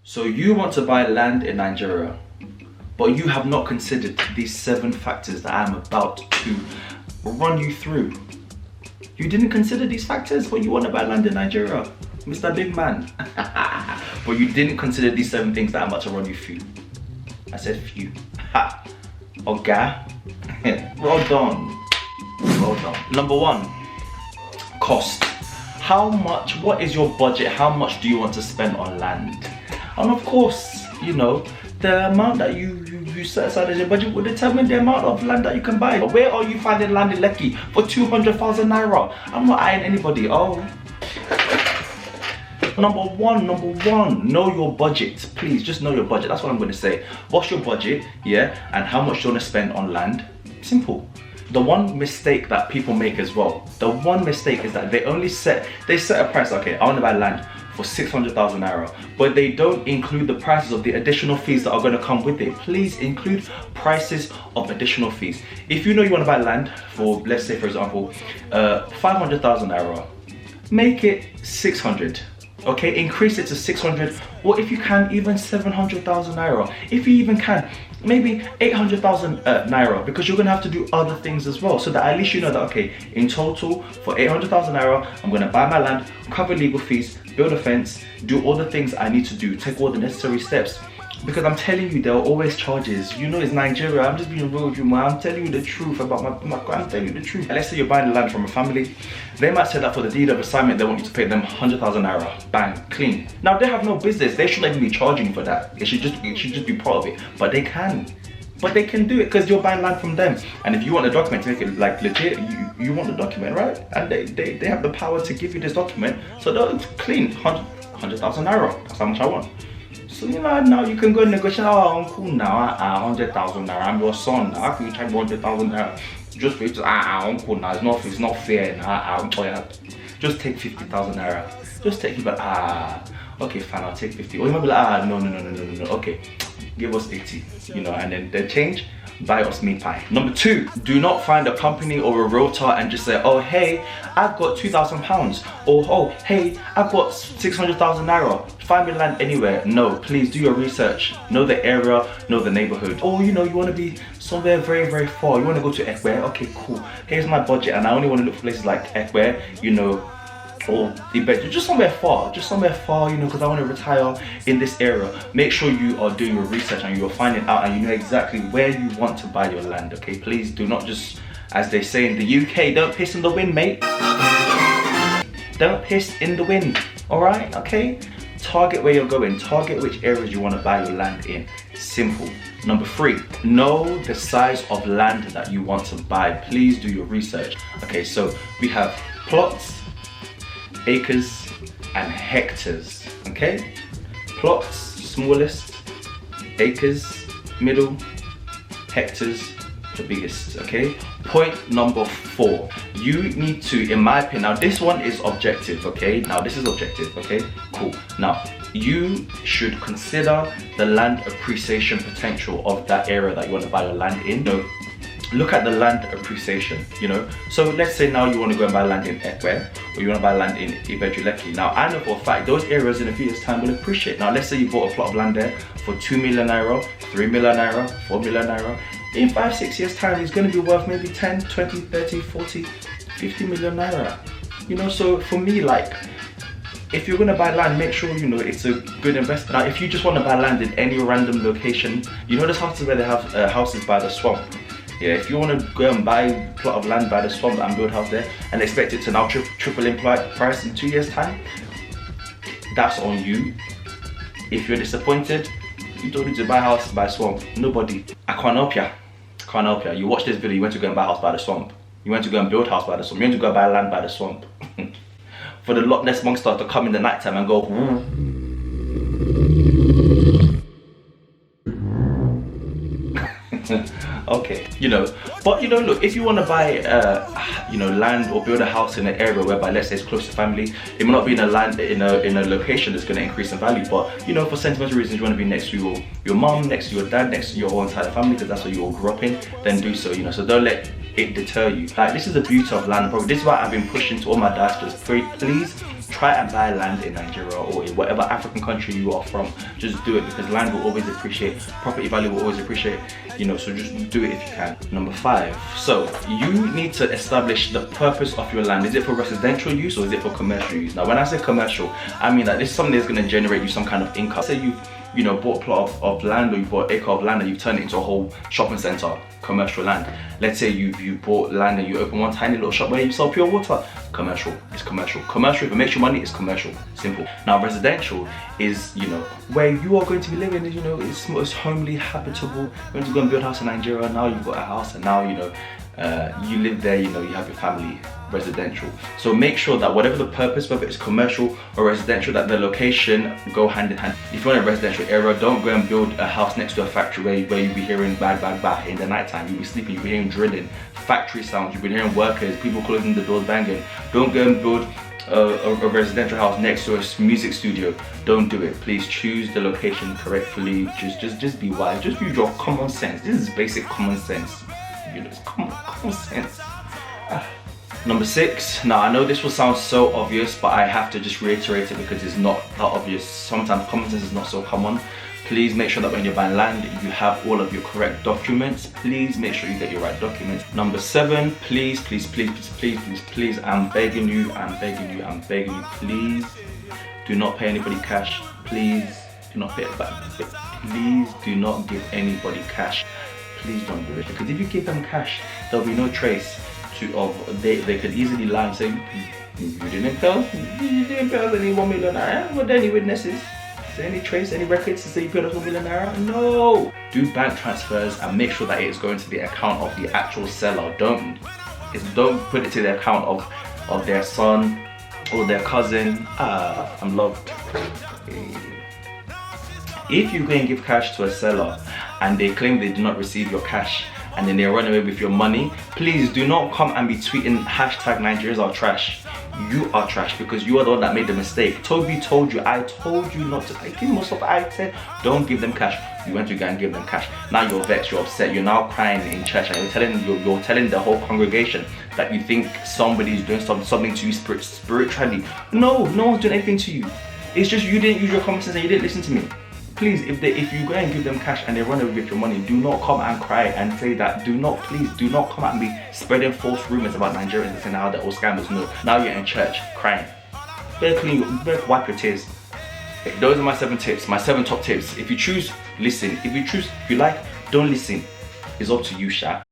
So you want to buy land in Nigeria, but you have not considered these 7 factors that I'm about to run you through. You didn't consider these factors when you want to buy land in Nigeria, Mr. Big Man. But you didn't consider these 7 things that I'm about to run you through. I said few. Ha. Okay. Well done. Well done. Number 1, cost. How much, what is your budget? How much do you want to spend on land? And of course, you know, the amount that you set aside as your budget will determine the amount of land that you can buy. Where are you finding land in Lekki for 200,000 naira? I'm not eyeing anybody. Oh. Number one, know your budget. Please, just know your budget. That's what I'm going to say. What's your budget, yeah, and how much you want to spend on land? Simple. The one mistake that people make as well, the one mistake is that they set a price. Okay, I want to buy land for 600,000 naira, but they don't include the prices of the additional fees that are going to come with it. Please include prices of additional fees. If you know you want to buy land for, let's say for example, 500,000 naira, make it 600. Okay, increase it to 600, or if you can, even 700,000 naira. If you even can, maybe 800,000 naira, because you're gonna have to do other things as well, so that at least you know that, okay, in total for 800,000 naira, I'm gonna buy my land, cover legal fees, build a fence, do all the things I need to do, take all the necessary steps. Because I'm telling you, there are always charges. You know, it's Nigeria. I'm just being real with you, man. I'm telling you the truth about I'm telling you the truth. And let's say you're buying the land from a family. They might say that for the deed of assignment, they want you to pay them 100,000 naira. Bang, clean. Now, they have no business. They shouldn't even be charging you for that. It should just be part of it. But they can. But they can do it because you're buying land from them. And if you want the document to make it like legit, you want the document, right? And they have the power to give you this document. So they'll clean 100,000 naira. That's how much I want. So you know, now you can go and negotiate. Oh, I'm cool now. 100,000 naira. I'm your son. Now how can you charge 100,000 naira just for you to? I'm cool now. It's not fair. Now just take 50,000 naira. Just take it, but okay, fine. I'll take 50. Or you might be like, no. Okay, give us 80. You know, and then the change. Buy us meat pie. Number 2, do not find a company or a realtor and just say, oh hey, I've got £2,000, or oh hey, I've got 600,000 naira. Find me land anywhere. No, please do your research. Know the area, know the neighborhood. Or you know, you want to be somewhere very, very far. You want to go to Ekwe. Okay, cool. Here's my budget, and I only want to look for places like Ekwe, you know, or just somewhere far, you know, because I want to retire in this area. Make sure you are doing your research and you're finding out and you know exactly where you want to buy your land, okay? Please do not just, as they say in the UK, don't piss in the wind, mate. Don't piss in the wind, all right, okay? Target where you're going, target which areas you want to buy your land in. Simple. Number 3, know the size of land that you want to buy. Please do your research. Okay, so we have plots, acres and hectares. Okay, plots smallest, acres middle, hectares the biggest. Okay, point number 4, you need to, in my opinion, now this one is objective. Okay, now this is objective. Okay, cool. Now you should consider the land appreciation potential of that area that you want to buy your land in. No, look at the land appreciation, you know. So let's say now you want to go and buy land in Ekwe, or you want to buy land in Lekki. Now I know for a fact those areas in a few years time will appreciate. Now let's say you bought a plot of land there for 2 million naira, 3 million naira, 4 million naira. In 5-6 years time it's going to be worth maybe 10, 20, 30, 40, 50 million naira. You know, so for me, like, if you're gonna buy land, make sure you know it's a good investment. Now if you just want to buy land in any random location, you know, there's houses where they have houses by the swamp. Yeah, if you want to go and buy a plot of land by the swamp and build a house there and expect it to now triple in price in 2 years time, that's on you. If you're disappointed, you don't need to buy a house by swamp. Nobody. I can't help ya. Can't help ya. You watch this video, you went to go and buy a house by the swamp. You went to go and build a house by the swamp. You went to go buy land by the swamp. For the Loch Ness monster to come in the night time and go, okay, you know, but you know, look, if you want to buy you know, land or build a house in an area whereby, let's say, it's close to family, it may not be in a land in a location that's going to increase in value, but you know, for sentimental reasons you want to be next to your mom, next to your dad, next to your whole entire family, because that's where you all grew up in, then do so, you know. So don't let it deter you. Like, this is the beauty of land. Probably this is why I've been pushing to all my diasporas. Please try and buy land in Nigeria or in whatever African country you are from. Just do it, because land will always appreciate, property value will always appreciate, you know, so just do it if you can. Number 5, so you need to establish the purpose of your land. Is it for residential use or is it for commercial use? Now when I say commercial, I mean that this is something that's going to generate you some kind of income. Say you know, bought a plot of land, or you bought an acre of land and you've turned it into a whole shopping center, commercial land. Let's say you bought land and you open one tiny little shop where you sell pure water. Commercial, it's commercial. Commercial, if it makes you money, it's commercial. Simple. Now residential is, you know, where you are going to be living, you know, it's homely, habitable. You're going to go and build a house in Nigeria, now you've got a house and now, you know, you live there, you know, you have your family. Residential. So make sure that whatever the purpose, whether it's commercial or residential, that the location go hand in hand. If you're in a residential area, don't go and build a house next to a factory where you'll be hearing bang bang bang in the night time. You'll be sleeping, you'll be hearing drilling, factory sounds, you'll be hearing workers, people closing the doors, banging. Don't go and build a residential house next to a music studio. Don't do it. Please choose the location correctly. Just be wise. Just use your common sense. This is basic common sense. You know, it's common sense. Number 6, now I know this will sound so obvious, but I have to just reiterate it because it's not that obvious. Sometimes common sense is not so common. Please make sure that when you're buying land, you have all of your correct documents. Please make sure you get your right documents. Number 7, please, I'm begging you, please do not pay anybody cash. Please do not pay it back. Please do not give anybody cash. Please don't do it, because if you give them cash, there'll be no trace of they could easily lie and say you didn't pay us any 1 million naira. Were there any witnesses? Is there any trace, any records to say you paid us 1 million naira? No. Do bank transfers and make sure that it is going to the account of the actual seller. Don't put it to the account of their son or their cousin. I'm loved. If you go and give cash to a seller and they claim they do not receive your cash, and then they run away with your money, please do not come and be tweeting hashtag Nigerians are trash. You are trash because you are the one that made the mistake. Toby told you, I told you not to. I give most of I said, don't give them cash. You went to go and give them cash. Now you're vexed, you're upset, you're now crying in church, and you're telling the whole congregation that you think somebody's doing something to you spiritually. No, no one's doing anything to you. It's just you didn't use your common sense and you didn't listen to me. Please, if you go and give them cash and they run away with your money, do not come and cry and say that. Please do not come and be spreading false rumors about Nigerians and saying how they're all scammers. No, now you're in church crying. Better wipe your tears. Those are my 7 tips, my 7 top tips. If you choose, listen. If you like, don't listen. It's up to you, Sha.